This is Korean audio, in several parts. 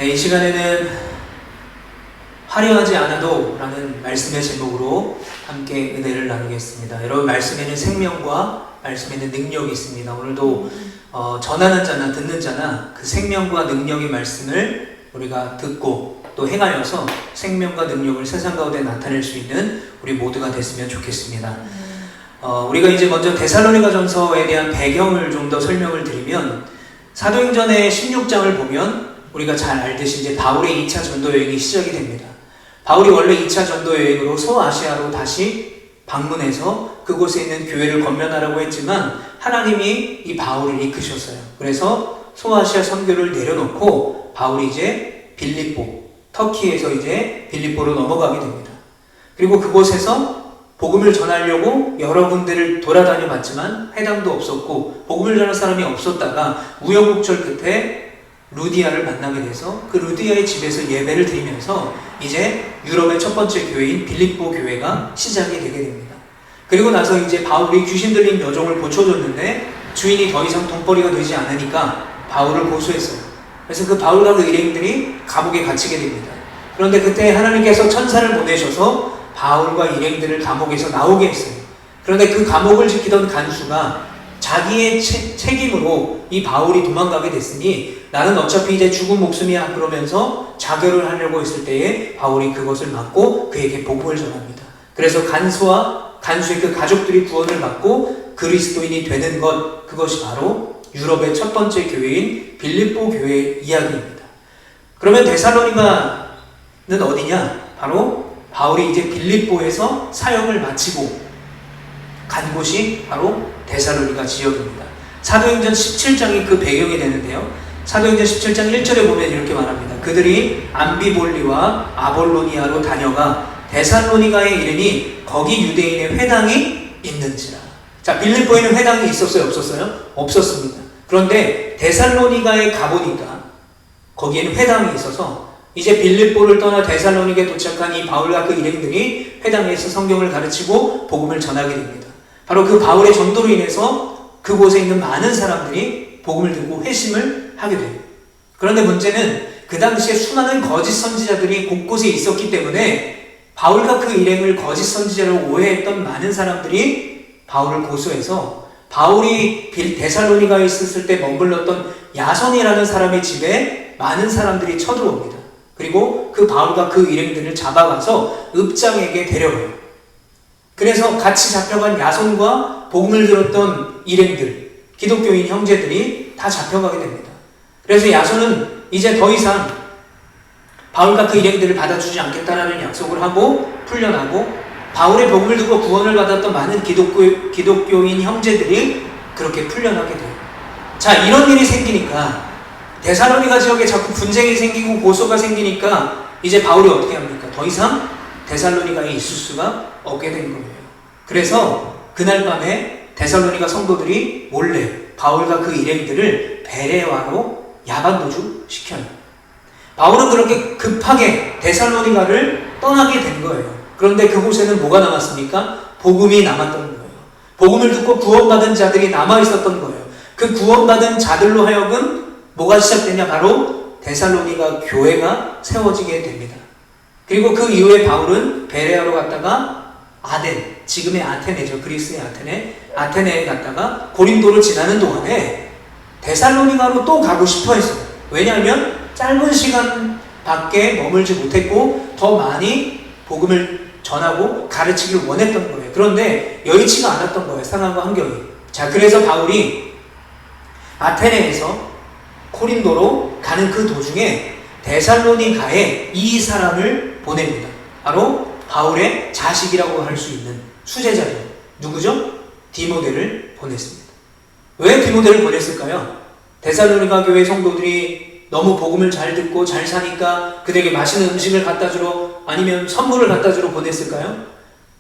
네, 이 시간에는 화려하지 않아도 라는 말씀의 제목으로 함께 은혜를 나누겠습니다. 여러분, 말씀에는 생명과 말씀에는 능력이 있습니다. 오늘도 전하는 자나 듣는 자나 그 생명과 능력의 말씀을 우리가 듣고 또 행하여서 생명과 능력을 세상 가운데 나타낼 수 있는 우리 모두가 됐으면 좋겠습니다. 우리가 이제 먼저 데살로니가전서에 대한 배경을 좀 더 설명을 드리면, 사도행전의 16장을 보면 우리가 잘 알듯이 이제 바울의 2차 전도 여행이 시작이 됩니다. 바울이 원래 2차 전도 여행으로 소아시아로 다시 방문해서 그곳에 있는 교회를 건면하라고 했지만 하나님이 이 바울을 이끄셨어요. 그래서 소아시아 선교를 내려놓고 바울이 이제 빌립보, 터키에서 이제 빌립보로 넘어가게 됩니다. 그리고 그곳에서 복음을 전하려고 여러 군데를 돌아다녀 봤지만 회당도 없었고 복음을 전할 사람이 없었다가 우여곡절 끝에 루디아를 만나게 돼서 그 루디아의 집에서 예배를 드리면서 이제 유럽의 첫 번째 교회인 빌립보 교회가 시작이 되게 됩니다. 그리고 나서 이제 바울이 귀신 들린 여종을 고쳐줬는데 주인이 더 이상 돈벌이가 되지 않으니까 바울을 고소했어요. 그래서 그 바울과 그 일행들이 감옥에 갇히게 됩니다. 그런데 그때 하나님께서 천사를 보내셔서 바울과 일행들을 감옥에서 나오게 했어요. 그런데 그 감옥을 지키던 간수가 자기의 책임으로 이 바울이 도망가게 됐으니 나는 어차피 이제 죽은 목숨이야 그러면서 자결을 하려고 했을 때에 바울이 그것을 막고 그에게 복음을 전합니다. 그래서 간수의 그 가족들이 구원을 받고 그리스도인이 되는 것, 그것이 바로 유럽의 첫 번째 교회인 빌립보 교회의 이야기입니다. 그러면 데살로니가는 어디냐? 바로 바울이 이제 빌립보에서 사역을 마치고 간 곳이 바로 데살로니가 지역입니다. 사도행전 17장이 그 배경이 되는데요. 사도행전 17장 1절에 보면 이렇게 말합니다. 그들이 암비볼리와 아볼로니아로 다녀가 데살로니가에 이르니 거기 유대인의 회당이 있는지라. 자, 빌립보에는 회당이 있었어요? 없었어요? 없었습니다. 그런데 데살로니가에 가보니까 거기에는 회당이 있어서 이제 빌립보를 떠나 데살로니가에 도착한 이 바울과 그 일행들이 회당에서 성경을 가르치고 복음을 전하게 됩니다. 바로 그 바울의 전도로 인해서 그곳에 있는 많은 사람들이 복음을 듣고 회심을 하게 돼요. 그런데 문제는 그 당시에 수많은 거짓 선지자들이 곳곳에 있었기 때문에 바울과 그 일행을 거짓 선지자로 오해했던 많은 사람들이 바울을 고소해서 바울이 데살로니가에 있었을 때 머물렀던 야손이라는 사람의 집에 많은 사람들이 쳐들어옵니다. 그리고 그 바울과 그 일행들을 잡아가서 읍장에게 데려가요. 그래서 같이 잡혀간 야손과 복음을 들었던 일행들, 기독교인 형제들이 다 잡혀가게 됩니다. 그래서 야손은 이제 더 이상 바울과 그 일행들을 받아주지 않겠다라는 약속을 하고 풀려나고, 바울의 복음을 듣고 구원을 받았던 많은 기독교인 형제들이 그렇게 풀려나게 돼요. 자, 이런 일이 생기니까 데살로니가 지역에 자꾸 분쟁이 생기고 고소가 생기니까 이제 바울이 어떻게 합니까? 더 이상 데살로니가에 있을 수가 없게 된 거예요. 그래서 그날 밤에 데살로니가 성도들이 몰래 바울과 그 일행들을 베레아로 야반도주 시켜요. 바울은 그렇게 급하게 데살로니가를 떠나게 된 거예요. 그런데 그곳에는 뭐가 남았습니까? 복음이 남았던 거예요. 복음을 듣고 구원받은 자들이 남아있었던 거예요. 그 구원받은 자들로 하여금 뭐가 시작되냐? 바로 데살로니가 교회가 세워지게 됩니다. 그리고 그 이후에 바울은 베레아로 갔다가 아덴, 지금의 아테네죠. 그리스의 아테네에 갔다가 고린도를 지나는 동안에 데살로니가로 또 가고 싶어 했어요. 왜냐하면 짧은 시간 밖에 머물지 못했고 더 많이 복음을 전하고 가르치기를 원했던 거예요. 그런데 여의치가 않았던 거예요. 상황과 환경이. 자, 그래서 바울이 아테네에서 고린도로 가는 그 도중에 데살로니가에 이 사람을 보냅니다. 바로 바울의 자식이라고 할 수 있는 수제자예요. 누구죠? 디모데를 보냈습니다. 왜 디모데를 보냈을까요? 데살로니가 교회 성도들이 너무 복음을 잘 듣고 잘 사니까 그들에게 맛있는 음식을 갖다 주러, 아니면 선물을 갖다 주러 보냈을까요?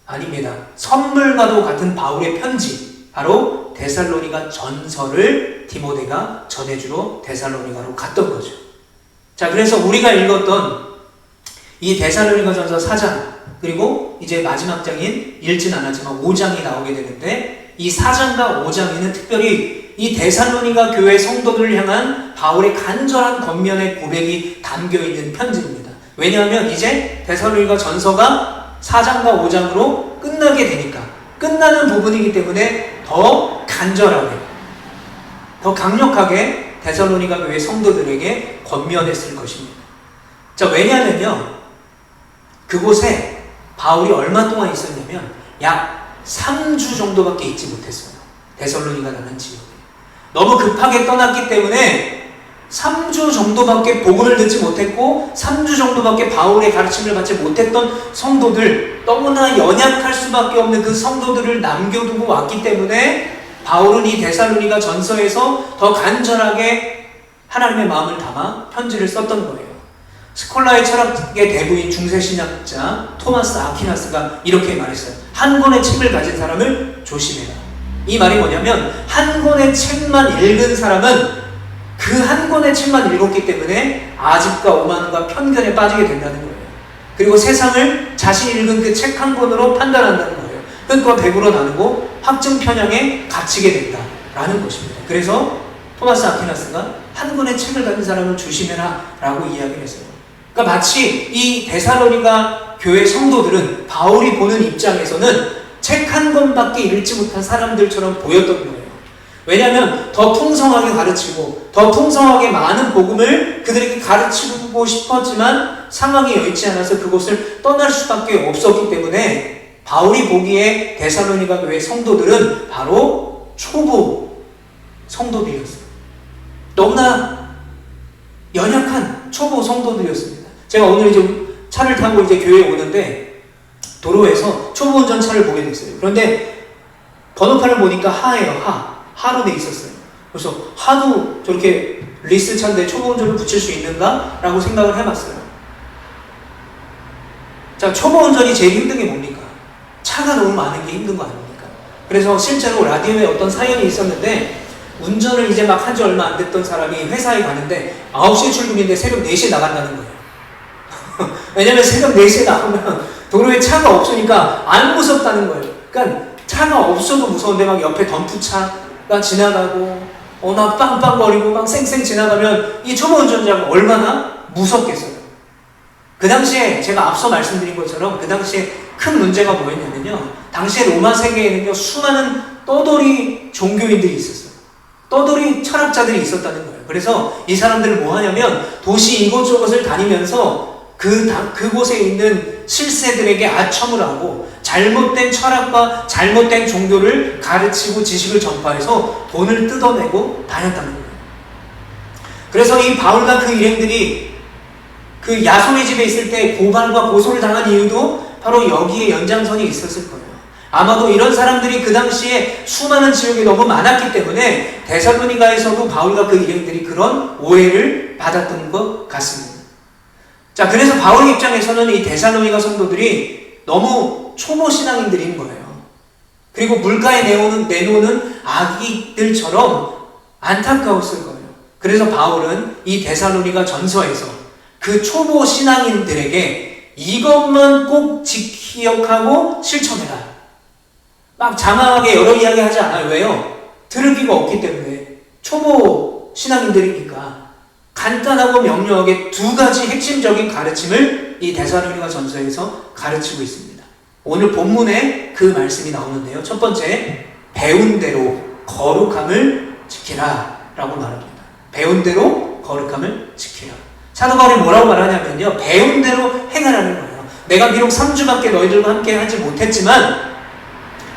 아닙니다. 선물과도 같은 바울의 편지, 바로 데살로니가 전서를 디모데가 전해주러 데살로니가로 갔던 거죠. 자, 그래서 우리가 읽었던 이 데살로니가 전서 4장, 그리고 이제 마지막 장인 읽진 않았지만 5장이 나오게 되는데, 이 4장과 5장에는 특별히 이 데살로니가 교회 성도들을 향한 바울의 간절한 겉면의 고백이 담겨있는 편지입니다. 왜냐하면 이제 데살로니가 전서가 4장과 5장으로 끝나게 되니까, 끝나는 부분이기 때문에 더 간절하게, 더 강력하게 데살로니가 교회 성도들에게 권면했을 것입니다. 자, 왜냐하면요, 그곳에 바울이 얼마 동안 있었냐면 약 3주 정도밖에 있지 못했어요. 데살로니가라는 지역에. 너무 급하게 떠났기 때문에 3주 정도밖에 복음을 듣지 못했고 3주 정도밖에 바울의 가르침을 받지 못했던 성도들, 너무나 연약할 수밖에 없는 그 성도들을 남겨두고 왔기 때문에 바울은 이 데살로니가 전서에서 더 간절하게 하나님의 마음을 담아 편지를 썼던 거예요. 스콜라의 철학의 대부인 중세신학자 토마스 아퀴나스가 이렇게 말했어요. 한 권의 책을 가진 사람을 조심해라. 이 말이 뭐냐면, 한 권의 책만 읽은 사람은 그 한 권의 책만 읽었기 때문에 아집과 오만과 편견에 빠지게 된다는 거예요. 그리고 세상을 자신이 읽은 그 책 한 권으로 판단한다는 거예요. 끈과 백으로 나누고 확증 편향에 갇히게 된다라는 것입니다. 그래서 토마스 아퀴나스가 한 권의 책을 가진 사람을 조심해라 라고 이야기를 했어요. 그러니까 마치 이 데살로니가 교회 성도들은 바울이 보는 입장에서는 책 한 권밖에 읽지 못한 사람들처럼 보였던 거예요. 왜냐하면 더 풍성하게 가르치고 더 풍성하게 많은 복음을 그들에게 가르치고 싶었지만 상황이 여의치 않아서 그곳을 떠날 수밖에 없었기 때문에 바울이 보기에 데살로니가 교회 성도들은 바로 초보 성도들이었어요. 너무나 연약한 초보 성도들이었습니다. 제가 오늘 이제 차를 타고 이제 교회에 오는데 도로에서 초보 운전차를 보게 됐어요. 그런데 번호판을 보니까 하예요. 하로 돼 있었어요. 그래서 하도 저렇게 리스 차인데 초보 운전을 붙일 수 있는가? 라고 생각을 해봤어요. 자, 초보 운전이 제일 힘든 게 뭡니까? 차가 너무 많은 게 힘든 거 아닙니까? 그래서 실제로 라디오에 어떤 사연이 있었는데, 운전을 이제 막 한 지 얼마 안 됐던 사람이 회사에 가는데 9시에 출근인데 새벽 4시에 나간다는 거예요. 왜냐면 새벽 4시에 나오면 도로에 차가 없으니까 안 무섭다는 거예요. 그러니까 차가 없어도 무서운데 막 옆에 덤프차가 지나가고 막 빵빵거리고 막 쌩쌩 지나가면 이 초보 운전자가 얼마나 무섭겠어요. 그 당시에 제가 앞서 말씀드린 것처럼 그 당시에 큰 문제가 뭐였냐면요, 당시에 로마 세계에는요 수많은 떠돌이 종교인들이 있었어요. 떠돌이 철학자들이 있었다는 거예요. 그래서 이 사람들은 뭐 하냐면 도시 이곳저곳을 다니면서 그곳에 있는 실세들에게 아첨을 하고 잘못된 철학과 잘못된 종교를 가르치고 지식을 전파해서 돈을 뜯어내고 다녔다는 거예요. 그래서 이 바울과 그 일행들이 그 야손의 집에 있을 때 고발과 고소를 당한 이유도 바로 여기에 연장선이 있었을 거예요. 아마도 이런 사람들이 그 당시에 수많은 지역에 너무 많았기 때문에 데살로니가에서도 바울과 그 일행들이 그런 오해를 받았던 것 같습니다. 자, 그래서 바울 입장에서는 이 데살로니가 성도들이 너무 초보 신앙인들인 거예요. 그리고 물가에 내놓는 아기들처럼 안타까웠을 거예요. 그래서 바울은 이 데살로니가 전서에서 그 초보 신앙인들에게 이것만 꼭 기억하고 실천해라. 막 장황하게 여러 이야기 하지 않아요. 왜요? 들을 기가 없기 때문에. 초보 신앙인들이니까 간단하고 명료하게 두 가지 핵심적인 가르침을 이 데살로니가 전서에서 가르치고 있습니다. 오늘 본문에 그 말씀이 나오는데요. 첫 번째, 배운 대로 거룩함을 지키라 라고 말합니다. 배운 대로 거룩함을 지키라. 사도 바울이 뭐라고 말하냐면요, 배운 대로 행하라는 거예요. 내가 비록 3주밖에 너희들과 함께 하지 못했지만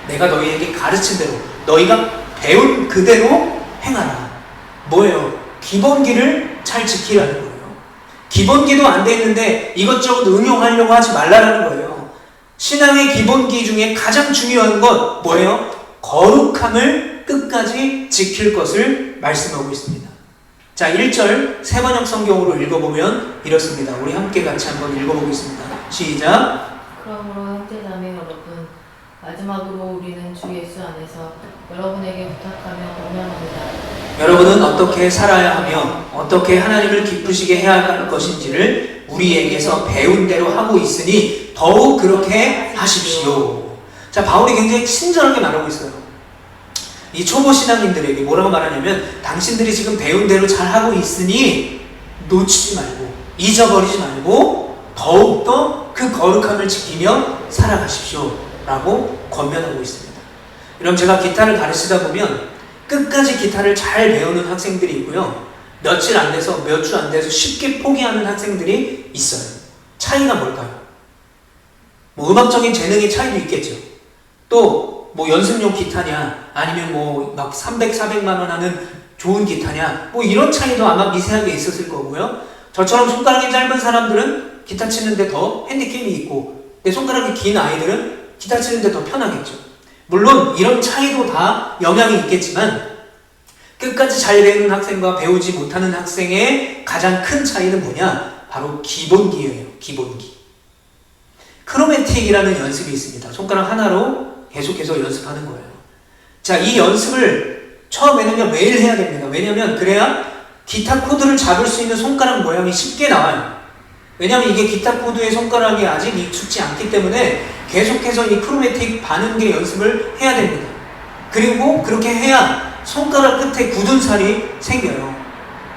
내가 너희에게 가르친 대로, 너희가 배운 그대로 행하라. 뭐예요? 기본기를 잘 지키라는 거예요. 기본기도 안 돼 있는데 이것저것 응용하려고 하지 말라는 거예요. 신앙의 기본기 중에 가장 중요한 건 뭐예요? 거룩함을 끝까지 지킬 것을 말씀하고 있습니다. 자, 1절 세 번역 성경으로 읽어보면 이렇습니다. 우리 함께 같이 한번 읽어보겠습니다. 시작. 그러므로 형제자매 여러분, 마지막으로 우리는 주 예수 안에서 여러분에게 부탁하며 권면합니다. 여러분은 어떻게 살아야 하며 어떻게 하나님을 기쁘시게 해야 할 것인지를 우리에게서 배운 대로 하고 있으니 더욱 그렇게 하십시오. 자, 바울이 굉장히 친절하게 말하고 있어요. 이 초보 신앙인들에게 뭐라고 말하냐면 당신들이 지금 배운 대로 잘하고 있으니 놓치지 말고 잊어버리지 말고 더욱더 그 거룩함을 지키며 살아가십시오 라고 권면하고 있습니다. 여러분, 제가 기타를 가르치다 보면 끝까지 기타를 잘 배우는 학생들이 있고요, 며칠 안 돼서 몇 주 안 돼서 쉽게 포기하는 학생들이 있어요. 차이가 뭘까요? 뭐 음악적인 재능의 차이도 있겠죠. 또 뭐 연습용 기타냐, 아니면 뭐 막 300, 400만 원 하는 좋은 기타냐, 뭐 이런 차이도 아마 미세하게 있었을 거고요. 저처럼 손가락이 짧은 사람들은 기타 치는데 더 핸디캡이 있고, 내 손가락이 긴 아이들은 기타 치는데 더 편하겠죠. 물론 이런 차이도 다 영향이 있겠지만 끝까지 잘 배우는 학생과 배우지 못하는 학생의 가장 큰 차이는 뭐냐? 바로 기본기예요. 기본기. 크로매틱이라는 연습이 있습니다. 손가락 하나로 계속해서 연습하는 거예요. 자, 이 연습을 처음에는요 매일 해야 됩니다. 왜냐면 그래야 기타 코드를 잡을 수 있는 손가락 모양이 쉽게 나와요. 왜냐면 이게 기타 코드의 손가락이 아직 익숙지 않기 때문에 계속해서 이 크로매틱 반음계 연습을 해야 됩니다. 그리고 그렇게 해야 손가락 끝에 굳은 살이 생겨요.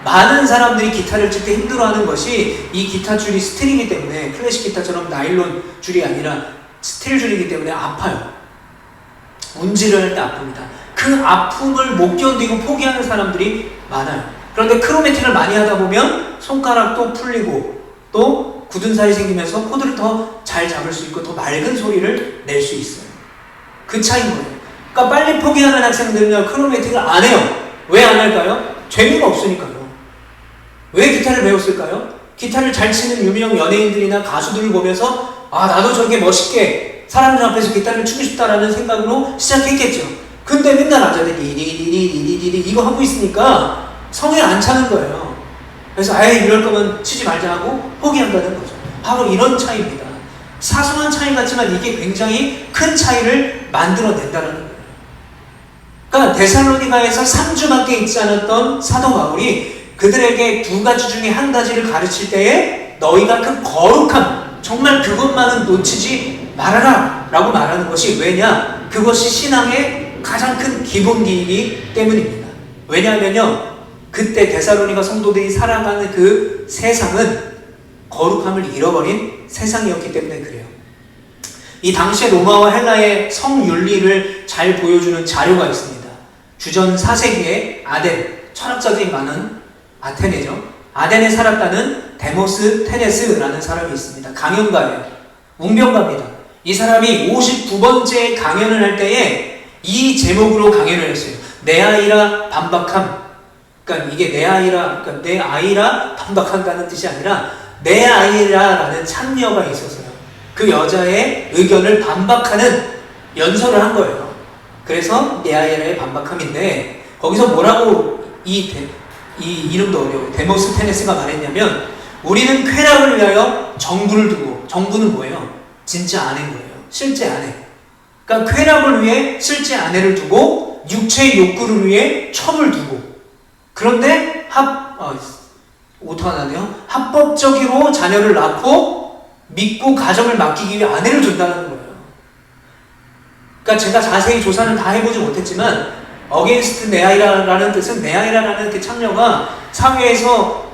많은 사람들이 기타를 칠 때 힘들어하는 것이 이 기타 줄이 스틸이기 때문에, 클래식 기타처럼 나일론 줄이 아니라 스틸 줄이기 때문에 아파요. 운지를 할 때 아픕니다. 그 아픔을 못 견디고 포기하는 사람들이 많아요. 그런데 크로매틱을 많이 하다 보면 손가락도 풀리고 또 굳은 살이 생기면서 코드를 더 잘 잡을 수 있고 더 맑은 소리를 낼 수 있어요. 그 차이인 거예요. 그러니까 빨리 포기하는 학생들은요 크로매틱을 안 해요. 왜 안 할까요? 재미가 없으니까요. 왜 기타를 배웠을까요? 기타를 잘 치는 유명 연예인들이나 가수들을 보면서 아, 나도 저렇게 멋있게 사람들 앞에서 기타를 치고 싶다라는 생각으로 시작했겠죠. 근데 맨날 앉아서 리리리리리리리 이거 하고 있으니까 성에 안 차는 거예요. 그래서 에이, 이럴 거면 치지 말자 하고 포기한다는 거죠. 바로 이런 차이입니다. 사소한 차이 같지만 이게 굉장히 큰 차이를 만들어낸다는 거예요. 그러니까 데살로니가에서 3주밖에 있지 않았던 사도 바울이 그들에게 두 가지 중에 한 가지를 가르칠 때에 너희가 그 거룩함, 정말 그것만은 놓치지 말아라 라고 말하는 것이 왜냐? 그것이 신앙의 가장 큰 기본기이기 때문입니다. 왜냐하면요, 그때 데살로니가 성도들이 살아가는 그 세상은 거룩함을 잃어버린 세상이었기 때문에 그래요. 이 당시의 로마와 헬라의 성윤리를 잘 보여주는 자료가 있습니다. 주전 4세기에 아덴, 철학자들이 많은 아테네죠. 아덴에 살았다는 데모스테네스라는 사람이 있습니다. 강연가예요. 웅변가입니다. 이 사람이 59번째 강연을 할 때에 이 제목으로 강연을 했어요. 내 아이라 반박함. 그러니까 이게 내 아이라, 그러니까 내 아이라 반박한다는 뜻이 아니라 내 아이라라는 찬녀가 있었어요. 그 여자의 의견을 반박하는 연설을 한 거예요. 그래서 내 아이라의 반박함인데 거기서 뭐라고 이 이름도 어려워요. 데모스테네스가 말했냐면 우리는 쾌락을 위하여 정부를 두고, 정부는 뭐예요? 진짜 아내인 거예요. 실제 아내. 그러니까 쾌락을 위해 실제 아내를 두고 육체의 욕구를 위해 첩을 두고, 그런데 오타나네요. 합법적으로 자녀를 낳고 믿고 가정을 맡기기 위해 아내를 준다는 거예요. 그러니까 제가 자세히 조사는 다 해보지 못했지만 어게인스트 내 아이라라는 뜻은 내 아이라라는 그 창녀가 사회에서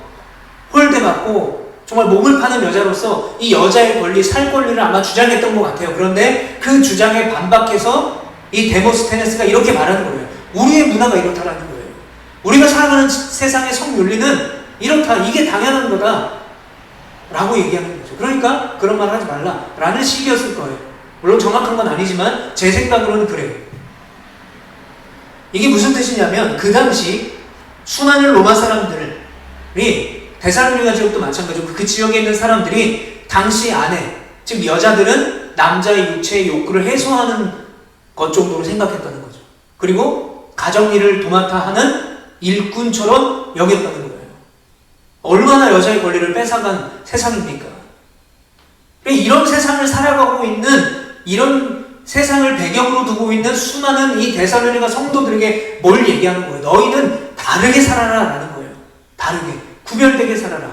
홀대받고 정말 몸을 파는 여자로서 이 여자의 권리, 살 권리를 아마 주장했던 것 같아요. 그런데 그 주장에 반박해서 이 데모스테네스가 이렇게 말하는 거예요. 우리의 문화가 이렇다라는 거예요. 우리가 살아가는 세상의 성윤리는 이렇다, 이게 당연한 거다 라고 얘기하는 거죠. 그러니까 그런 말 하지 말라 라는 식이었을 거예요. 물론 정확한 건 아니지만 제 생각으로는 그래요. 이게 무슨 뜻이냐면 그 당시 수많은 로마 사람들이, 데살로니가 지역도 마찬가지고 그 지역에 있는 사람들이 당시 아내, 즉 여자들은 남자의 육체의 욕구를 해소하는 것 정도로 생각했다는 거죠. 그리고 가정일을 도맡아 하는 일꾼처럼 여겼다는 거예요. 얼마나 여자의 권리를 뺏어간 세상입니까? 이런 세상을 살아가고 있는, 이런 세상을 배경으로 두고 있는 수많은 이 데살로니가 성도들에게 뭘 얘기하는 거예요? 너희는 다르게 살아라 라는 거예요. 다르게, 구별되게 살아라.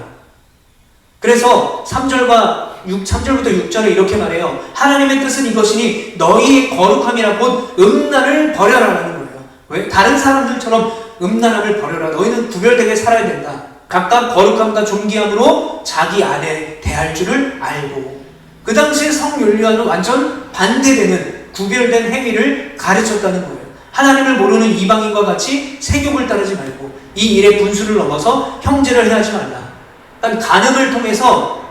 그래서 3절부터 6절에 이렇게 말해요. 하나님의 뜻은 이것이니 너희의 거룩함이라 곧 음란을 버려라 라는 거예요. 왜? 다른 사람들처럼 음란함을 버려라. 너희는 구별되게 살아야 된다. 각각 거룩함과 존귀함으로 자기 안에 대할 줄을 알고. 그 당시에 성윤리와는 완전 반대되는 구별된 행위를 가르쳤다는 거예요. 하나님을 모르는 이방인과 같이 세욕을 따르지 말고 이 일의 분수를 넘어서 형제를 해하지 말라. 그러니까 간음을 통해서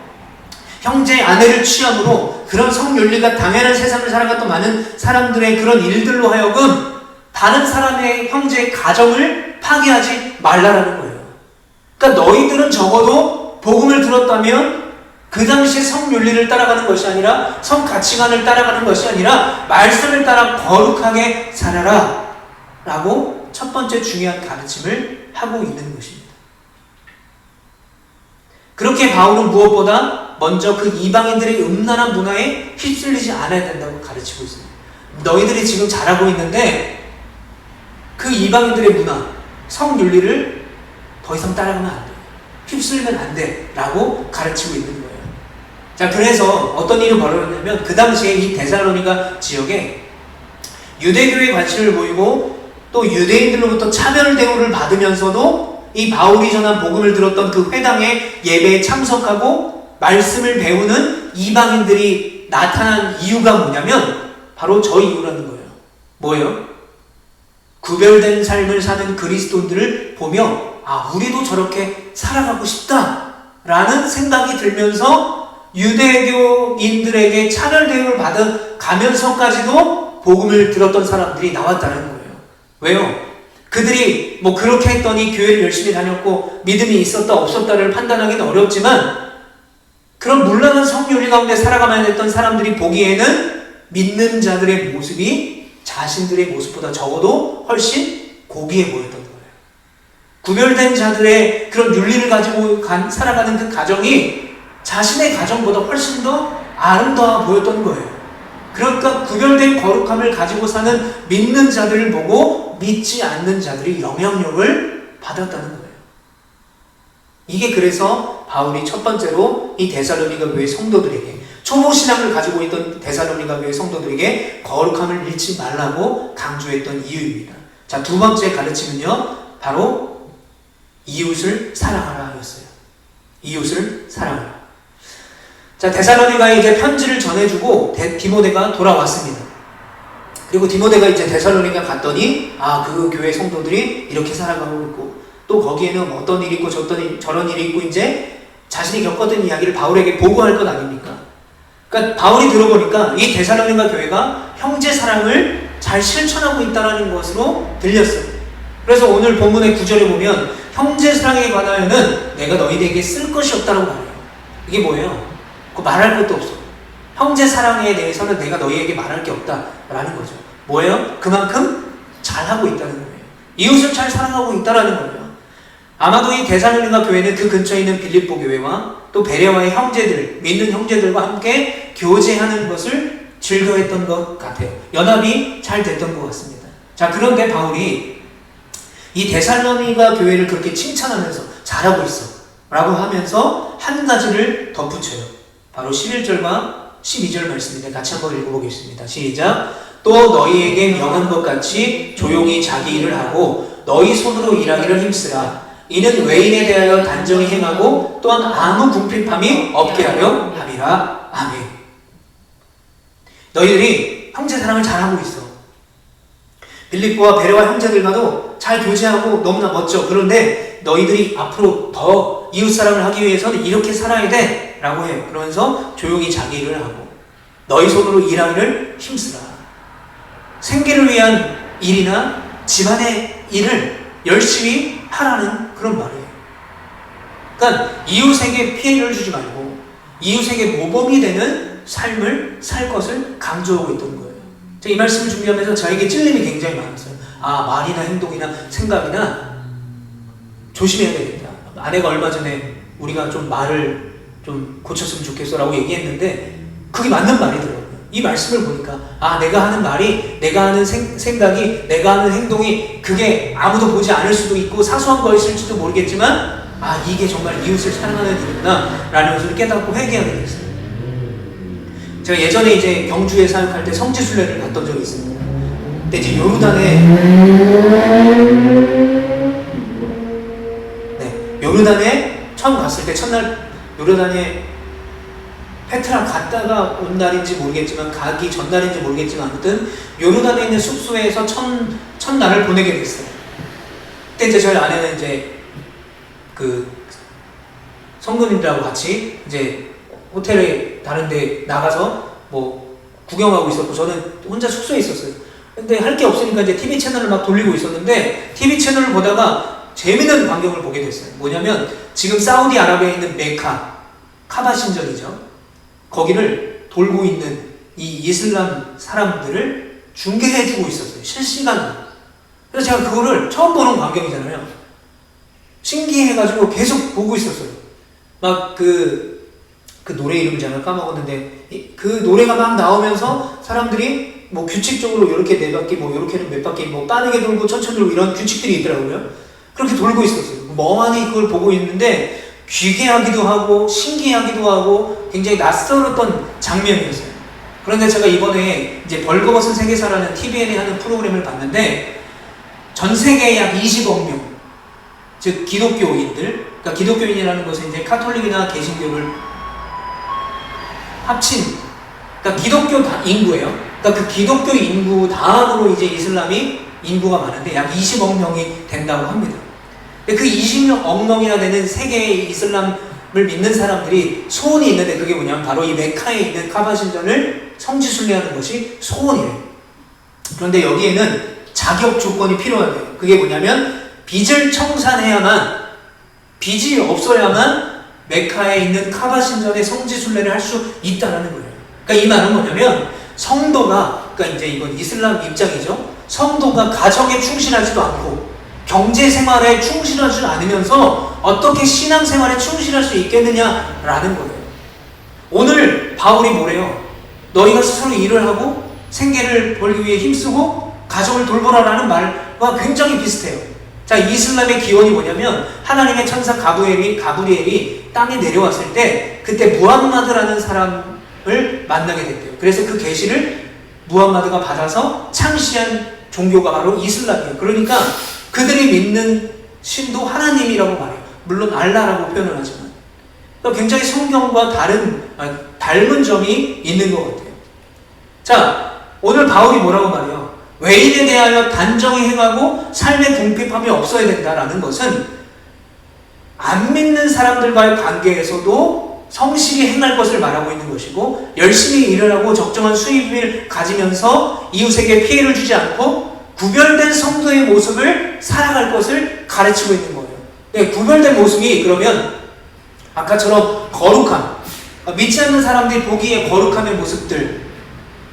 형제의 아내를 취함으로 그런 성윤리가 당연한 세상을 살아갔던 많은 사람들의 그런 일들로 하여금 다른 사람의 형제의 가정을 파괴하지 말라라는 거예요. 그러니까 너희들은 적어도 복음을 들었다면 그 당시에 성윤리를 따라가는 것이 아니라 성가치관을 따라가는 것이 아니라 말씀을 따라 거룩하게 살아라 라고 첫 번째 중요한 가르침을 하고 있는 것입니다. 그렇게 바울은 무엇보다 먼저 그 이방인들의 음란한 문화에 휩쓸리지 않아야 된다고 가르치고 있습니다. 너희들이 지금 잘하고 있는데 그 이방인들의 문화, 성윤리를 더 이상 따라가면 안 돼. 휩쓸리면 안 돼 라고 가르치고 있는 거예요. 자, 그래서 어떤 일이 벌어졌냐면 그 당시에 이 데살로니가 지역에 유대교에 관심을 보이고 또 유대인들로부터 차별 대우를 받으면서도 이 바울이 전한 복음을 들었던 그 회당의 예배에 참석하고 말씀을 배우는 이방인들이 나타난 이유가 뭐냐면 바로 저 이유라는 거예요. 뭐예요? 구별된 삶을 사는 그리스도인들을 보며 아, 우리도 저렇게 살아가고 싶다 라는 생각이 들면서 유대교인들에게 차별 대우를 받아가면서까지도 복음을 들었던 사람들이 나왔다는 거예요. 왜요? 그들이 뭐 그렇게 했더니 교회를 열심히 다녔고 믿음이 있었다 없었다를 판단하기는 어렵지만 그런 문란한 성윤리 가운데 살아가만 했던 사람들이 보기에는 믿는 자들의 모습이 자신들의 모습보다 적어도 훨씬 고귀해 보였던 거예요. 구별된 자들의 그런 윤리를 가지고 살아가는 그 가정이 자신의 가정보다 훨씬 더 아름다워 보였던 거예요. 그러니까 구별된 거룩함을 가지고 사는 믿는 자들을 보고 믿지 않는 자들이 영향력을 받았다는 거예요. 이게 그래서 바울이 첫 번째로 이 데살로니가 교회 성도들에게 초보 신앙을 가지고 있던 데살로니가 교회 성도들에게 거룩함을 잃지 말라고 강조했던 이유입니다. 자, 두 번째 가르침은요, 바로 이웃을 사랑하라 였어요. 이웃을 사랑하라. 자, 데살로니가에 이제 편지를 전해주고 디모데가 돌아왔습니다. 그리고 디모데가 이제 데살로니가 갔더니 아, 그 교회 성도들이 이렇게 살아가고 있고 또 거기에는 어떤 일이 있고 저런 일이 있고 이제 자신이 겪었던 이야기를 바울에게 보고할 것 아닙니까? 그러니까 바울이 들어보니까 이 데살로니가 교회가 형제 사랑을 잘 실천하고 있다는 것으로 들렸어요. 그래서 오늘 본문의 9절에 보면 형제 사랑에 관하여는 내가 너희에게 쓸 것이 없다고 말해요. 이게 뭐예요? 말할 것도 없어. 형제 사랑에 대해서는 내가 너희에게 말할 게 없다라는 거죠. 뭐예요? 그만큼 잘하고 있다는 거예요. 이웃을 잘 사랑하고 있다는 거예요. 아마도 이 데살로니가 교회는 그 근처에 있는 빌립보 교회와 또 베레와의 형제들, 믿는 형제들과 함께 교제하는 것을 즐거워했던 것 같아요. 연합이 잘 됐던 것 같습니다. 자, 그런데 바울이 이 데살로니가 교회를 그렇게 칭찬하면서 잘하고 있어 라고 하면서 한 가지를 덧붙여요. 바로 11절과 12절 말씀인데 같이 한번 읽어보겠습니다. 시작. 또 너희에게 명한 것 같이 조용히 자기 일을 하고 너희 손으로 일하기를 힘쓰라. 이는 외인에 대하여 단정히 행하고 또한 아무 궁핍함이 없게 하려 함이라. 아멘. 너희들이 형제 사랑을 잘하고 있어. 빌립보와 베레와 형제들과도 잘 교제하고 너무나 멋져. 그런데 너희들이 앞으로 더 이웃사랑을 하기 위해서는 이렇게 살아야 돼 라고 해요. 그러면서 조용히 자기 일을 하고 너희 손으로 일하기를 힘쓰라. 생계를 위한 일이나 집안의 일을 열심히 하라는 그런 말이에요. 그러니까 이웃에게 피해를 주지 말고 이웃에게 모범이 되는 삶을 살 것을 강조하고 있던 거예요. 제가 이 말씀을 준비하면서 저에게 찔림이 굉장히 많았어요. 아, 말이나 행동이나 생각이나 조심해야 되겠다. 아내가 얼마 전에 우리가 좀 말을 좀 고쳤으면 좋겠어 라고 얘기했는데 그게 맞는 말이더라고요. 이 말씀을 보니까 아, 내가 하는 말이, 내가 하는 생각이, 내가 하는 행동이 그게 아무도 보지 않을 수도 있고 사소한 거였을지도 모르겠지만 아, 이게 정말 이웃을 사랑하는 일이구나 라는 것을 깨닫고 회개하게 됐어요. 제가 예전에 이제 경주에 사역할 때 성지순례를 갔던 적이 있습니다. 근데 이제 요르단에 처음 갔을 때 첫날 요르단에 페트라 갔다가 온 날인지 모르겠지만 가기 전날인지 모르겠지만 아무튼 요르단에 있는 숙소에서 첫날을 보내게 됐어요. 그때 이제 저희 아내는 이제 그 성도님들하고 같이 이제 호텔에 다른데 나가서 뭐 구경하고 있었고 저는 혼자 숙소에 있었어요. 근데 할 게 없으니까 이제 TV 채널을 막 돌리고 있었는데 TV 채널을 보다가 재밌는 광경을 보게 됐어요. 뭐냐면 지금 사우디아라비아에 있는 메카 카바 신전이죠. 거기를 돌고 있는 이 이슬람 사람들을 중계해주고 있었어요. 실시간으로. 그래서 제가 그거를 처음 보는 광경이잖아요. 신기해가지고 계속 보고 있었어요. 막 그 노래 이름 제가 까먹었는데 그 노래가 막 나오면서 사람들이 뭐 규칙적으로 이렇게 네 바퀴 뭐 이렇게는 몇 바퀴 뭐 빠르게 돌고 천천히 돌고 이런 규칙들이 있더라고요. 그렇게 돌고 있었어요. 멍하니 그걸 보고 있는데 귀괴하기도 하고 신기하기도 하고 굉장히 낯설었던 장면이었어요. 그런데 제가 이번에 이제 벌거벗은 세계사라는 TVN이 하는 프로그램을 봤는데 전 세계 약 20억 명, 즉 기독교인들, 그러니까 기독교인이라는 것은 이제 카톨릭이나 개신교를 합친, 그러니까 기독교 인구예요. 그러니까 그 기독교 인구 다음으로 이제 이슬람이 인구가 많은데 약 20억 명이 된다고 합니다. 그 20억 명이나 되는 세계의 이슬람을 믿는 사람들이 소원이 있는데 그게 뭐냐면 바로 이 메카에 있는 카바 신전을 성지순례하는 것이 소원이래요. 그런데 여기에는 자격 조건이 필요하대요. 그게 뭐냐면 빚을 청산해야만, 빚이 없어야만 메카에 있는 카바 신전의 성지순례를 할 수 있다는 거예요. 그러니까 이 말은 뭐냐면 성도가, 그러니까 이제 이건 이슬람 입장이죠. 성도가 가정에 충실하지도 않고 경제 생활에 충실하지 않으면서 어떻게 신앙 생활에 충실할 수 있겠느냐라는 거예요. 오늘 바울이 뭐래요? 너희가 스스로 일을 하고 생계를 벌기 위해 힘쓰고 가정을 돌보라라는 말과 굉장히 비슷해요. 자, 이슬람의 기원이 뭐냐면 하나님의 천사 가브리엘이 땅에 내려왔을 때 그때 무함마드라는 사람을 만나게 됐대요. 그래서 그 계시를 무함마드가 받아서 창시한 종교가 바로 이슬람이에요. 그러니까 그들이 믿는 신도 하나님이라고 말해요. 물론 알라라고 표현을 하지만. 그러니까 굉장히 성경과 닮은 점이 있는 것 같아요. 자, 오늘 바울이 뭐라고 말해요? 외인에 대하여 단정히 행하고 삶의 궁핍함이 없어야 된다라는 것은 안 믿는 사람들과의 관계에서도 성실히 행할 것을 말하고 있는 것이고 열심히 일을 하고 적정한 수입을 가지면서 이웃에게 피해를 주지 않고 구별된 성도의 모습을 살아갈 것을 가르치고 있는 거예요. 네, 구별된 모습이 그러면 아까처럼 거룩함, 믿지 않는 사람들이 보기에 거룩함의 모습들,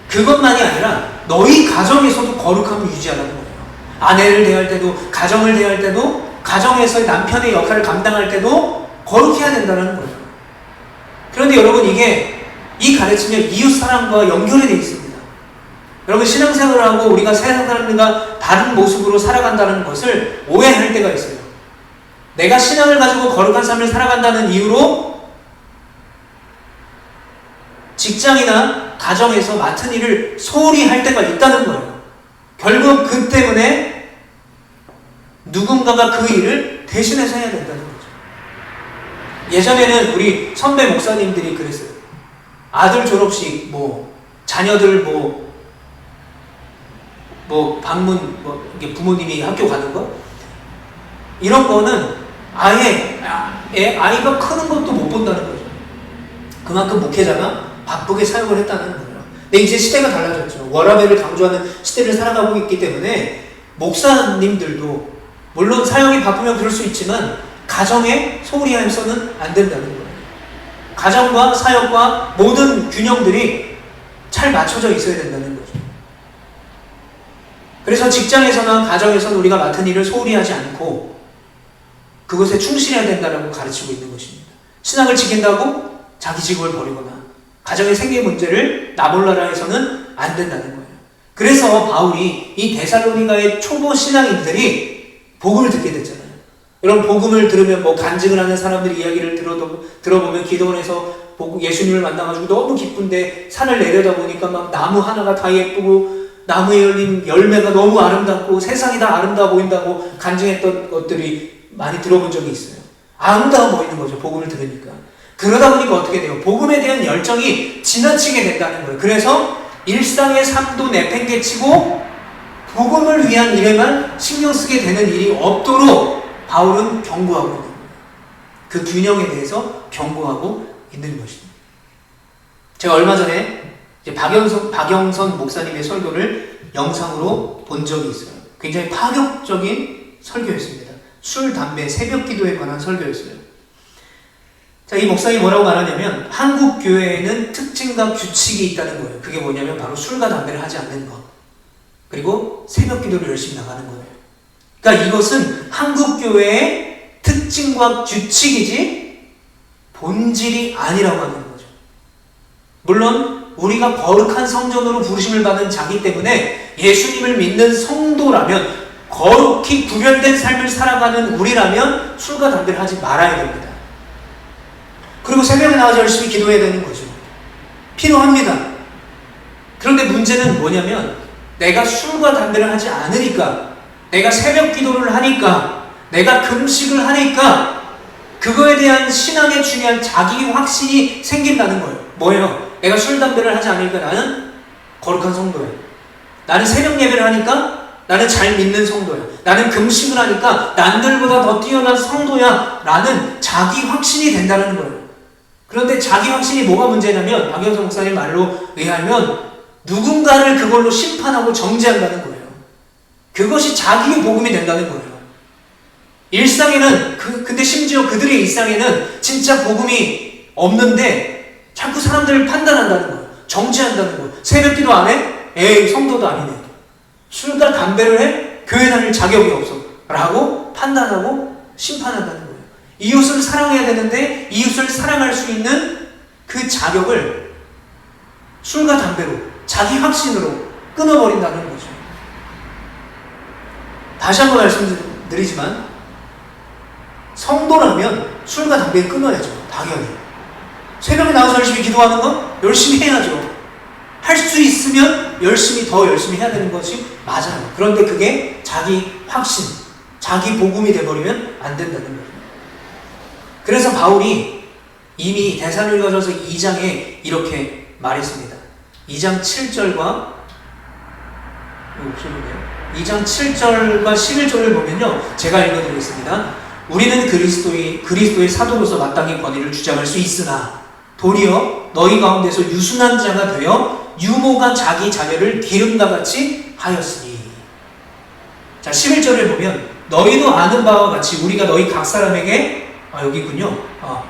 그것만이 아니라 너희 가정에서도 거룩함을 유지하라는 거예요. 아내를 대할 때도, 가정을 대할 때도, 가정에서의 남편의 역할을 감당할 때도 거룩해야 된다는 거예요. 그런데 여러분, 이 가르침이 이웃 사랑과 연결이 되어 있습니다. 여러분, 신앙생활을 하고 우리가 세상 사람들과 다른 모습으로 살아간다는 것을 오해할 때가 있어요. 내가 신앙을 가지고 거룩한 삶을 살아간다는 이유로 직장이나 가정에서 맡은 일을 소홀히 할 때가 있다는 거예요. 결국 그 때문에 누군가가 그 일을 대신해서 해야 된다는 거죠. 예전에는 우리 선배 목사님들이 그랬어요. 아들 졸업식, 자녀들 방문, 이게 부모님이 학교 가는 거? 이런 거는 아예 아이가 크는 것도 못 본다는 거죠. 그만큼 목회자가 바쁘게 사역을 했다는 거예요. 근데 이제 시대가 달라졌죠. 워라밸을 강조하는 시대를 살아가고 있기 때문에 목사님들도 물론 사역이 바쁘면 그럴 수 있지만 가정에 소홀히 해서는 안 된다는 거예요. 가정과 사역과 모든 균형들이 잘 맞춰져 있어야 된다는 거죠. 그래서 직장에서나 가정에서는 우리가 맡은 일을 소홀히 하지 않고 그것에 충실해야 된다고 가르치고 있는 것입니다. 신앙을 지킨다고 자기 직업을 버리거나 가정의 생계 문제를 나몰라라 해서는 안 된다는 거예요. 그래서 바울이 이 데살로니가의 초보 신앙인들이 복음을 듣게 됐잖아요. 여러분, 복음을 들으면 간증을 하는 사람들의 이야기를 들어보면 기도원에서 예수님을 만나가지고 너무 기쁜데 산을 내려다 보니까 막 나무 하나가 다 예쁘고 나무에 열린 열매가 너무 아름답고 세상이 다 아름다워 보인다고 간증했던 것들이 많이 들어본 적이 있어요. 아름다워 보이는 거죠. 복음을 들으니까. 그러다 보니까 어떻게 돼요? 복음에 대한 열정이 지나치게 된다는 거예요. 그래서 일상의 삶도 내팽개치고 복음을 위한 일에만 신경 쓰게 되는 일이 없도록 바울은 경고하고 있는 거예요. 그 균형에 대해서 경고하고 있는 것입니다. 제가 얼마 전에 이제 박영선 목사님의 설교를 영상으로 본 적이 있어요. 굉장히 파격적인 설교였습니다. 술, 담배, 새벽 기도에 관한 설교였어요. 자, 이 목사님이 뭐라고 말하냐면 한국 교회에는 특징과 규칙이 있다는 거예요. 그게 뭐냐면 바로 술과 담배를 하지 않는 것. 그리고 새벽 기도를 열심히 나가는 거예요. 그러니까 이것은 한국 교회의 특징과 규칙이지 본질이 아니라고 하는 거죠. 물론 우리가 거룩한 성전으로 부르심을 받은 자기 때문에 예수님을 믿는 성도라면 거룩히 구별된 삶을 살아가는 우리라면 술과 담배를 하지 말아야 됩니다. 그리고 새벽에 나와서 열심히 기도해야 되는 거죠. 필요합니다. 그런데 문제는 뭐냐면 내가 술과 담배를 하지 않으니까, 내가 새벽 기도를 하니까, 내가 금식을 하니까 그거에 대한 신앙에 중요한 자기 확신이 생긴다는 거예요. 뭐예요? 내가 술, 담배를 하지 않으니까 나는 거룩한 성도야. 나는 새벽 예배를 하니까 나는 잘 믿는 성도야. 나는 금식을 하니까 남들보다 더 뛰어난 성도야. 라는 자기 확신이 된다는 거예요. 그런데 자기 확신이 뭐가 문제냐면 박영선 목사님 말로 의하면 누군가를 그걸로 심판하고 정죄한다는 거예요. 그것이 자기의 복음이 된다는 거예요. 일상에는 근데 심지어 그들의 일상에는 진짜 복음이 없는데 자꾸 사람들을 판단한다는 거예요. 정죄한다는 거예요. 새벽기도 안 해? 에이, 성도도 아니네. 술과 담배를 해? 교회 다닐 자격이 없어. 라고 판단하고 심판한다는 거예요. 이웃을 사랑해야 되는데 이웃을 사랑할 수 있는 그 자격을 술과 담배로, 자기 확신으로 끊어버린다는 거죠. 다시 한번 말씀드리지만 성도라면 술과 담배를 끊어야죠. 당연히. 새벽에 나와서 열심히 기도하는 거 열심히 해야죠. 할 수 있으면 더 열심히 해야 되는 것이 맞아요. 그런데 그게 자기 확신, 자기 복음이 돼버리면 안 된다는 거예요. 그래서 바울이 이미 데살로니가전서 2장에 이렇게 말했습니다. 2장 7절과 2장 7절과 11절을 보면요, 제가 읽어드리겠습니다. 우리는 그리스도의 사도로서 마땅히 권위를 주장할 수 있으나 도리어 너희 가운데서 유순한 자가 되어 유모가 자기 자녀를 기름과 같이 하였으니. 자, 11절을 보면 너희도 아는 바와 같이 우리가 너희 각 사람에게 여기 있군요.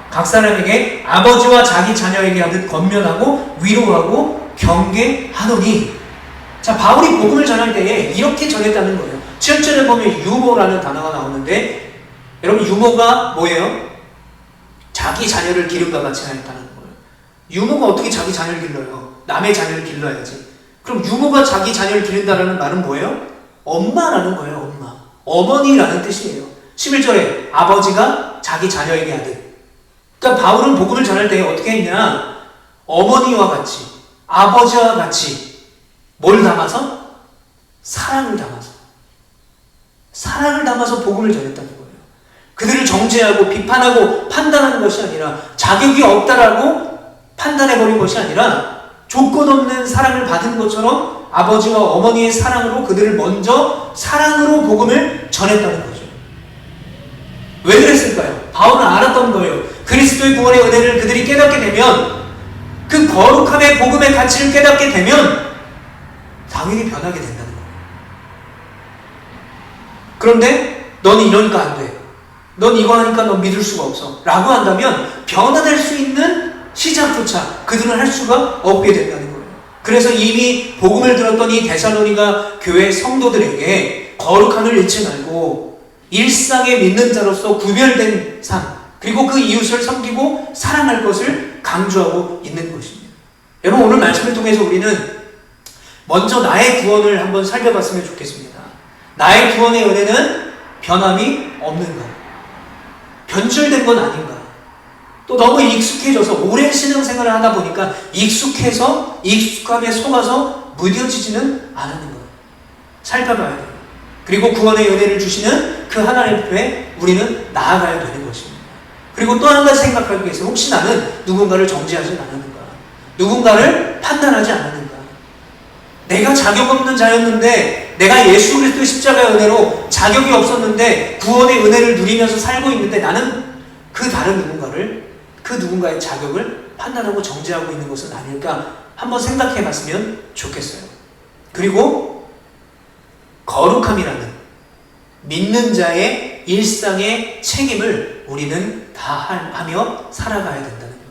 각 사람에게 아버지와 자기 자녀에게 하듯 권면하고 위로하고 경계하노니. 자, 바울이 복음을 전할 때에 이렇게 전했다는 거예요. 7절에 보면 유모라는 단어가 나오는데 여러분, 유모가 뭐예요? 자기 자녀를 기름과 같이 하였다는 거예요. 유모가 어떻게 자기 자녀를 길러요? 남의 자녀를 길러야지. 그럼 유모가 자기 자녀를 기른다는 말은 뭐예요? 엄마라는 거예요. 엄마. 어머니라는 뜻이에요. 11절에 아버지가 자기 자녀에게 하듯. 그러니까 바울은 복음을 전할 때 어떻게 했냐? 어머니와 같이, 아버지와 같이 뭘 담아서? 사랑을 담아서 복음을 전했다는 거예요. 그들을 정죄하고 비판하고 판단하는 것이 아니라, 자격이 없다라고 판단해버린 것이 아니라 조건 없는 사랑을 받은 것처럼 아버지와 어머니의 사랑으로 그들을 먼저 사랑으로 복음을 전했다는 거죠. 왜 그랬을까요? 바울은 알았던 거예요. 그리스도의 구원의 은혜를 그들이 깨닫게 되면, 그 거룩함의 복음의 가치를 깨닫게 되면 당연히 변하게 된다는 거예요. 그런데 넌 이러니까 안 돼. 넌 이거 하니까 넌 믿을 수가 없어. 라고 한다면 변화될 수 있는 시작조차 그들은 할 수가 없게 된다는 거예요. 그래서 이미 복음을 들었던 이 데살로니가 교회 성도들에게 거룩함을 잃지 말고 일상에 믿는 자로서 구별된 삶, 그리고 그 이웃을 섬기고 사랑할 것을 강조하고 있는 것입니다. 여러분, 오늘 말씀을 통해서 우리는 먼저 나의 구원을 한번 살펴봤으면 좋겠습니다. 나의 구원의 은혜는 변함이 없는가? 변질된 건 아닌가? 또 너무 익숙해져서 오랜 신앙생활을 하다 보니까 익숙함에 속아서 무뎌지지는 않는 거예요. 살펴봐야 돼요. 그리고 구원의 은혜를 주시는 그 하나님 앞에 우리는 나아가야 되는 것입니다. 그리고 또 한 가지 생각하기 위해서 혹시 나는 누군가를 정죄하지 않았는가? 누군가를 판단하지 않았는가? 내가 자격 없는 자였는데, 내가 예수 그리스도의 십자가의 은혜로 자격이 없었는데 구원의 은혜를 누리면서 살고 있는데 나는 그 다른 누군가를, 그 누군가의 자격을 판단하고 정죄하고 있는 것은 아닐까 한번 생각해 봤으면 좋겠어요. 그리고 거룩함이라는 믿는 자의 일상의 책임을 우리는 다 하며 살아가야 된다는 거예요.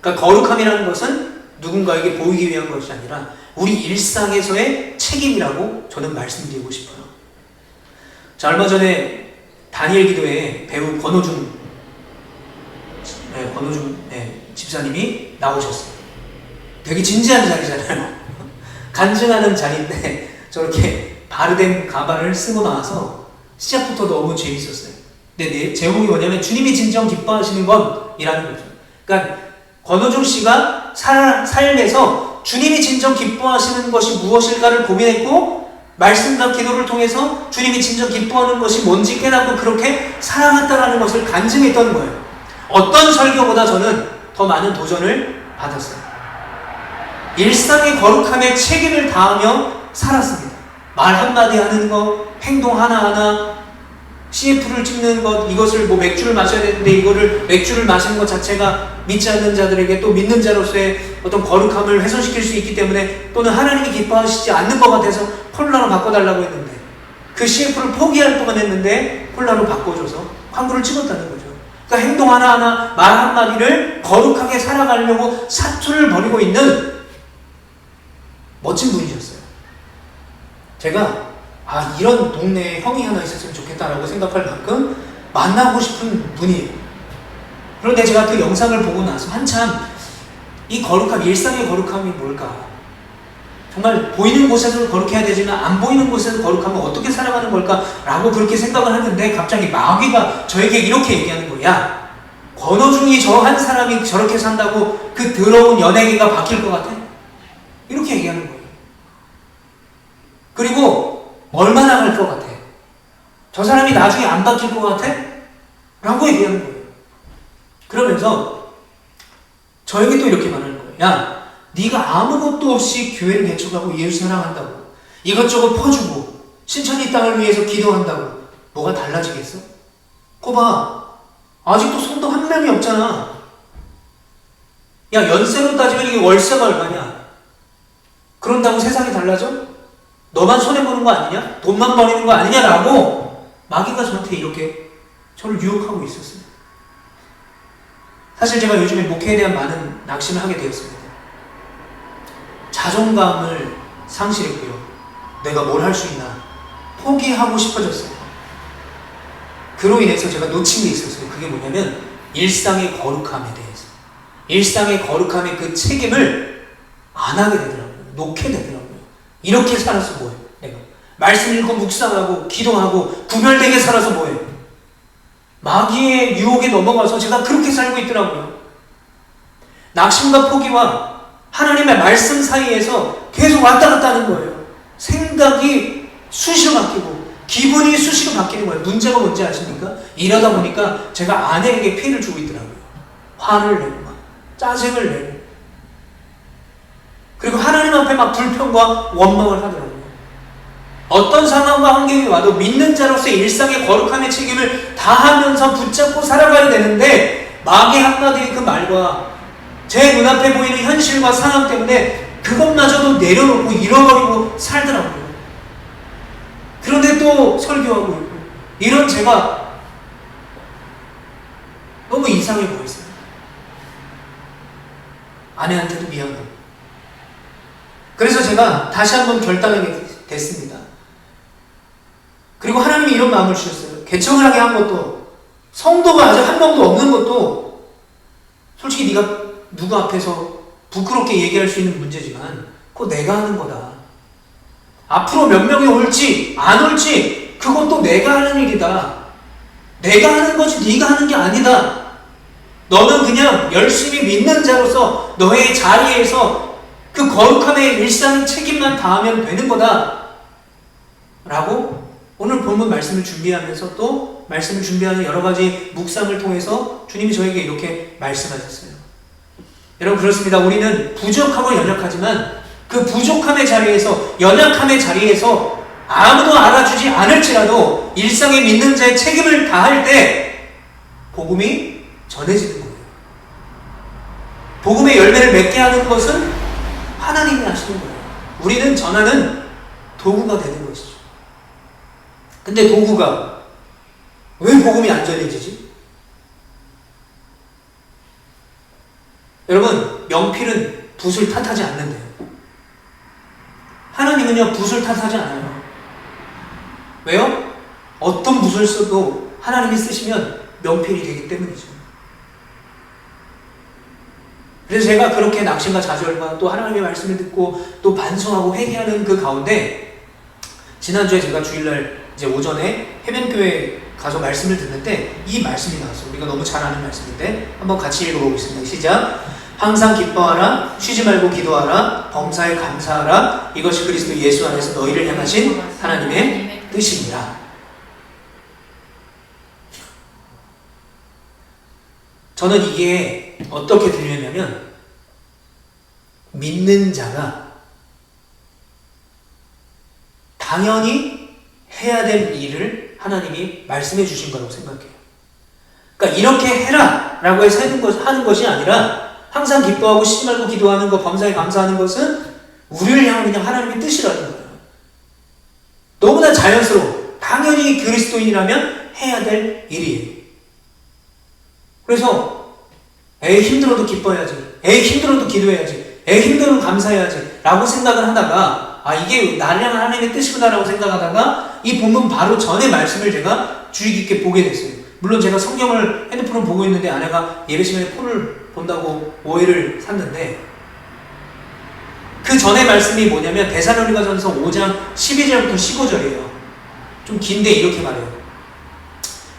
그러니까 거룩함이라는 것은 누군가에게 보이기 위한 것이 아니라 우리 일상에서의 책임이라고 저는 말씀드리고 싶어요. 자, 얼마 전에 다니엘 기도에 배우 권호중 집사님이 나오셨어요. 되게 진지한 자리잖아요. 간증하는 자리인데 저렇게 바르된 가발을 쓰고 나와서 시작부터 너무 재밌었어요. 근데 제목이 뭐냐면 주님이 진정 기뻐하시는 건 이라는 거죠. 그러니까 권호중 씨가 삶에서 주님이 진정 기뻐하시는 것이 무엇일까를 고민했고 말씀과 기도를 통해서 주님이 진정 기뻐하는 것이 뭔지 깨닫고 그렇게 살아갔다라는 것을 간증했던 거예요. 어떤 설교보다 저는 더 많은 도전을 받았어요. 일상의 거룩함에 책임을 다하며 살았습니다. 말 한마디 하는 것, 행동 하나하나, CF를 찍는 것, 이것을 맥주를 마셔야 되는데 이거를 맥주를 마시는 것 자체가 믿지 않는 자들에게 또 믿는 자로서의 어떤 거룩함을 훼손시킬 수 있기 때문에 또는 하나님이 기뻐하시지 않는 것 같아서 콜라로 바꿔달라고 했는데 그 CF를 포기할 뻔했는데 콜라로 바꿔줘서 광고를 찍었다는 거죠. 그러니까 행동 하나하나, 말 한마디를 거룩하게 살아가려고 사투를 벌이고 있는 멋진 분이셨어요. 제가 이런 동네에 형이 하나 있었으면 좋겠다라고 생각할 만큼 만나고 싶은 분이에요. 그런데 제가 그 영상을 보고 나서 한참 이 거룩함, 일상의 거룩함이 뭘까? 정말 보이는 곳에서 거룩해야 되지만 안 보이는 곳에서 거룩하면 어떻게 살아가는 걸까? 라고 그렇게 생각을 하는데 갑자기 마귀가 저에게 이렇게 얘기하는 거야. 권호중이 저 한 사람이 저렇게 산다고 그 더러운 연예계가 바뀔 것 같아? 이렇게 얘기하는 거예요. 그리고 얼마나 갈 것 같아? 저 사람이 나중에 안 바뀔 것 같아? 라고 얘기하는 거예요. 그러면서 저에게 또 이렇게 말하는 거예요. 야, 네가 아무것도 없이 교회를 개척하고 예수 사랑한다고 이것저것 퍼주고 신천지 땅을 위해서 기도한다고 뭐가 달라지겠어? 거 봐. 아직도 성도 한 명이 없잖아. 야, 연세로 따지면 이게 월세가 얼마냐? 그런다고 세상이 달라져? 너만 손해보는 거 아니냐? 돈만 버리는 거 아니냐라고 마귀가 저한테 이렇게 저를 유혹하고 있었어요. 사실 제가 요즘에 목회에 대한 많은 낙심을 하게 되었습니다. 자존감을 상실했고요. 내가 뭘 할 수 있나 포기하고 싶어졌어요. 그로 인해서 제가 놓친 게 있었어요. 그게 뭐냐면 일상의 거룩함에 대해서, 일상의 거룩함의 그 책임을 안 하게 되더라고요. 놓게 되더라고요. 이렇게 살아서 뭐예요? 내가 말씀 읽고 묵상하고 기도하고 구별되게 살아서 뭐예요? 마귀의 유혹에 넘어가서 제가 그렇게 살고 있더라고요. 낙심과 포기와 하나님의 말씀 사이에서 계속 왔다 갔다 하는 거예요. 생각이 수시로 바뀌고 기분이 수시로 바뀌는 거예요. 문제가 뭔지 아십니까? 이러다 보니까 제가 아내에게 피해를 주고 있더라고요. 화를 내고 막 짜증을 내고 그리고 하나님 앞에 막 불평과 원망을 하더라고요. 어떤 상황과 환경이 와도 믿는 자로서의 일상의 거룩함의 책임을 다하면서 붙잡고 살아가야 되는데 마귀 한마디의 그 말과 제 눈앞에 보이는 현실과 상황 때문에 그것마저도 내려놓고 잃어버리고 살더라고요. 그런데 또 설교하고 있고 이런 제가 너무 이상해 보였어요. 아내한테도 미안하고 그래서 제가 다시 한번 결단하게 됐습니다. 그리고 하나님이 이런 마음을 주셨어요. 개척을 하게 한 것도 성도가 아직 한 명도 없는 것도 솔직히 네가 누구 앞에서 부끄럽게 얘기할 수 있는 문제지만 그거 내가 하는 거다. 앞으로 몇 명이 올지 안 올지 그것도 내가 하는 일이다. 내가 하는 거지 네가 하는 게 아니다. 너는 그냥 열심히 믿는 자로서 너의 자리에서 그 거룩함의 일상 책임만 다하면 되는 거다 라고 오늘 본문 말씀을 준비하면서 또 말씀을 준비하는 여러 가지 묵상을 통해서 주님이 저에게 이렇게 말씀하셨어요. 여러분, 그렇습니다. 우리는 부족하고 연약하지만 그 부족함의 자리에서, 연약함의 자리에서 아무도 알아주지 않을지라도 일상에 믿는 자의 책임을 다할 때 복음이 전해지는 거예요. 복음의 열매를 맺게 하는 것은 하나님이 하시는 거예요. 우리는 전하는 도구가 되는 것이죠. 근데 도구가 왜 복음이 안 전해지지? 여러분, 명필은 붓을 탓하지 않는데요. 하나님은요, 붓을 탓하지 않아요. 왜요? 어떤 붓을 써도 하나님이 쓰시면 명필이 되기 때문이죠. 그래서 제가 그렇게 낙심과 좌절과 또 하나님의 말씀을 듣고 또 반성하고 회개하는 그 가운데 지난주에 제가 주일날 이제 오전에 해변교회 가서 말씀을 듣는데 이 말씀이 나왔어요. 우리가 너무 잘 아는 말씀인데 한번 같이 읽어보겠습니다. 시작. 항상 기뻐하라, 쉬지 말고 기도하라, 범사에 감사하라, 이것이 그리스도 예수 안에서 너희를 향하신 하나님의 뜻입니다. 저는 이게 어떻게 들리냐면 믿는 자가 당연히 해야 될 일을 하나님이 말씀해 주신 거라고 생각해요. 그러니까 이렇게 해라 라고 해서 하는 것이 아니라 항상 기뻐하고 쉬지 말고 기도하는 것, 범사에 감사하는 것은 우리를 향한 그냥 하나님의 뜻이라는 거예요. 너무나 자연스러워. 당연히 그리스도인이라면 해야 될 일이에요. 그래서 에이 힘들어도 기뻐해야지, 에이 힘들어도 기도해야지, 에이 힘들어도 감사해야지 라고 생각을 하다가 아 이게 나를 향한 하나님의 뜻이구나 라고 생각하다가 이 본문 바로 전의 말씀을 제가 주의 깊게 보게 됐어요. 물론 제가 성경을 핸드폰을 보고 있는데 아내가 예배 시간에 폰을 본다고 오해를 샀는데 그 전의 말씀이 뭐냐면 데살로니가전서 5장 12절부터 15절이에요. 좀 긴데 이렇게 말해요.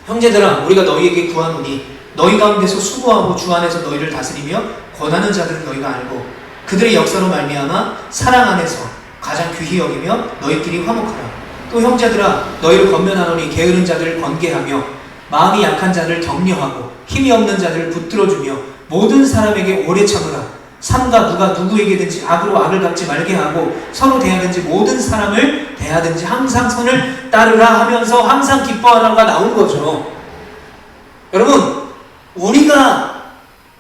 형제들아 우리가 너희에게 구하노니 너희 가운데서 수고하고 주 안에서 너희를 다스리며 권하는 자들을 너희가 알고 그들의 역사로 말미암아 사랑 안에서 가장 귀히 여기며 너희끼리 화목하라. 또 형제들아 너희를 권면하노니 게으른 자들을 권계하며 마음이 약한 자를 격려하고 힘이 없는 자들을 붙들어주며 모든 사람에게 오래 참으라. 삼가 누가 누구에게든지 악으로 악을 갚지 말게 하고 서로 대하든지 모든 사람을 대하든지 항상 선을 따르라 하면서 항상 기뻐하라가 나온 거죠. 여러분, 우리가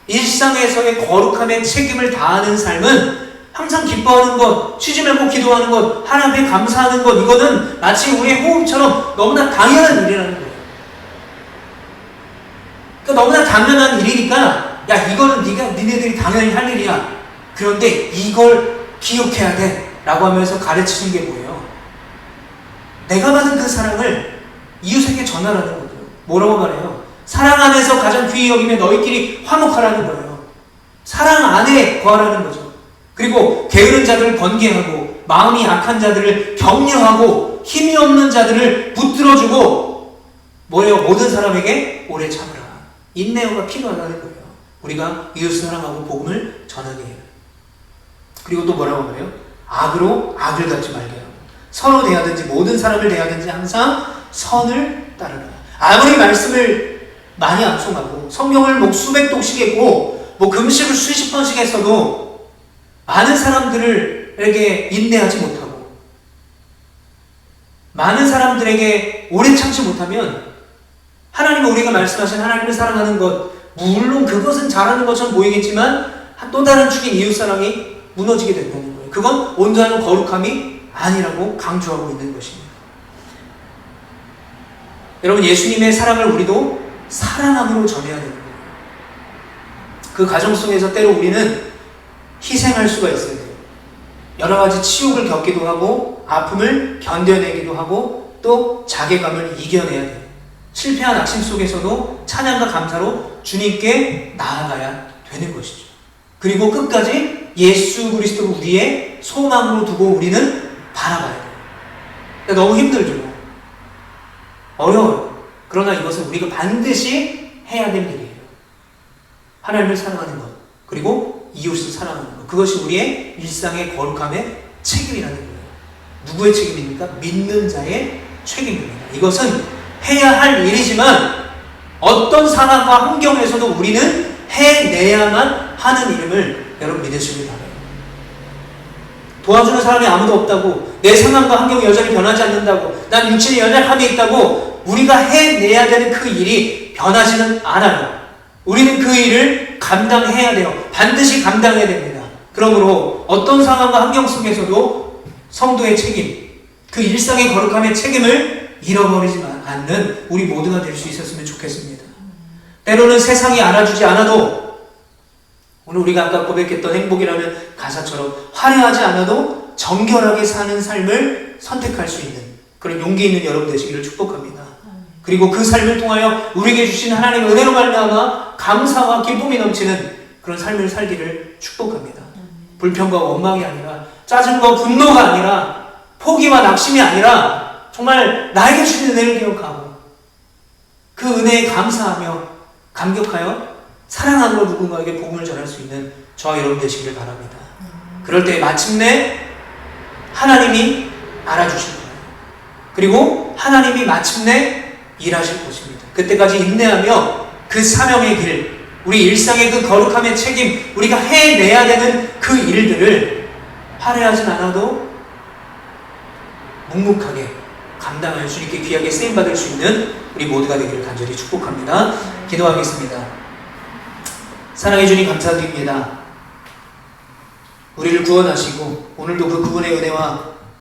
일상에서의 거룩함의 책임을 다하는 삶은 항상 기뻐하는 것, 쉬지 말고 기도하는 것, 하나님께 감사하는 것, 이거는 마치 우리의 호흡처럼 너무나 당연한 일이라는 거예요. 그러니까 너무나 당연한 일이니까 야 이거는 니네들이 당연히 할 일이야. 그런데 이걸 기억해야 돼 라고 하면서 가르치는 게 뭐예요? 내가 받은 그 사랑을 이웃에게 전하라는 거죠. 뭐라고 말해요? 사랑 안에서 가장 귀히 여기며 너희끼리 화목하라는 거예요. 사랑 안에 거하라는 거죠. 그리고 게으른 자들을 번개하고 마음이 약한 자들을 격려하고 힘이 없는 자들을 붙들어주고 뭐예요? 모든 사람에게 오래 참으라. 인내가 필요하다는 거예요. 우리가 이웃을 사랑하고 복음을 전하게 해요. 그리고 또 뭐라고 말해요? 악으로 악을 갚지 말게 하고 서로 대하든지 모든 사람을 대하든지 항상 선을 따르라. 아무리 말씀을 많이 암송하고 성경을 뭐 수백 독씩 했고 뭐 금식을 수십 번씩 했어도 많은 사람들에게 인내하지 못하고 많은 사람들에게 오래 참지 못하면 하나님은 우리가 말씀하신 하나님을 사랑하는 것, 물론 그것은 잘하는 것처럼 보이겠지만 또 다른 축인 이웃사랑이 무너지게 된다는 거예요. 그건 온전한 거룩함이 아니라고 강조하고 있는 것입니다. 여러분, 예수님의 사랑을 우리도 사랑함으로 전해야 되는 거예요. 그 과정 속에서 때로 우리는 희생할 수가 있어야 돼요. 여러 가지 치욕을 겪기도 하고 아픔을 견뎌내기도 하고 또 자괴감을 이겨내야 돼요. 실패한 낙심 속에서도 찬양과 감사로 주님께 나아가야 되는 것이죠. 그리고 끝까지 예수 그리스도를 우리의 소망으로 두고 우리는 바라봐야 돼요. 그러니까 너무 힘들죠. 어려워요. 그러나 이것은 우리가 반드시 해야 될 일이에요. 하나님을 사랑하는 것, 그리고 이웃을 사랑하는 것. 그것이 우리의 일상의 거룩함의 책임이라는 거예요. 누구의 책임입니까? 믿는 자의 책임입니다. 이것은 해야 할 일이지만 어떤 상황과 환경에서도 우리는 해내야만 하는 일임을 여러분 믿으시길 바라요. 도와주는 사람이 아무도 없다고, 내 상황과 환경이 여전히 변하지 않는다고, 난 육신의 연약함이 있다고 우리가 해내야 되는 그 일이 변하지는 않아요. 우리는 그 일을 감당해야 돼요. 반드시 감당해야 됩니다. 그러므로 어떤 상황과 환경 속에서도 성도의 책임, 그 일상의 거룩함의 책임을 잃어버리지 않는 우리 모두가 될 수 있었으면 좋겠습니다. 때로는 세상이 알아주지 않아도, 오늘 우리가 아까 고백했던 행복이라는 가사처럼 화려하지 않아도 정결하게 사는 삶을 선택할 수 있는 그런 용기 있는 여러분 되시기를 축복합니다. 그리고 그 삶을 통하여 우리에게 주신 하나님의 은혜로 말미암아 감사와 기쁨이 넘치는 그런 삶을 살기를 축복합니다. 불평과 원망이 아니라, 짜증과 분노가 아니라, 포기와 낙심이 아니라 정말 나에게 주신 은혜를 기억하고 그 은혜에 감사하며 감격하여 사랑함으로 누군가에게 복음을 전할 수 있는 저와 여러분 되시기를 바랍니다. 그럴 때 마침내 하나님이 알아주실 거예요. 그리고 하나님이 마침내 일하실 것입니다. 그때까지 인내하며 그 사명의 길, 우리 일상의 그 거룩함의 책임, 우리가 해내야 되는 그 일들을 화려하진 않아도 묵묵하게 감당하여 주님께 귀하게 쓰임받을 수 있는 우리 모두가 되기를 간절히 축복합니다. 기도하겠습니다. 사랑해 주님 감사드립니다. 우리를 구원하시고 오늘도 그 구원의 은혜와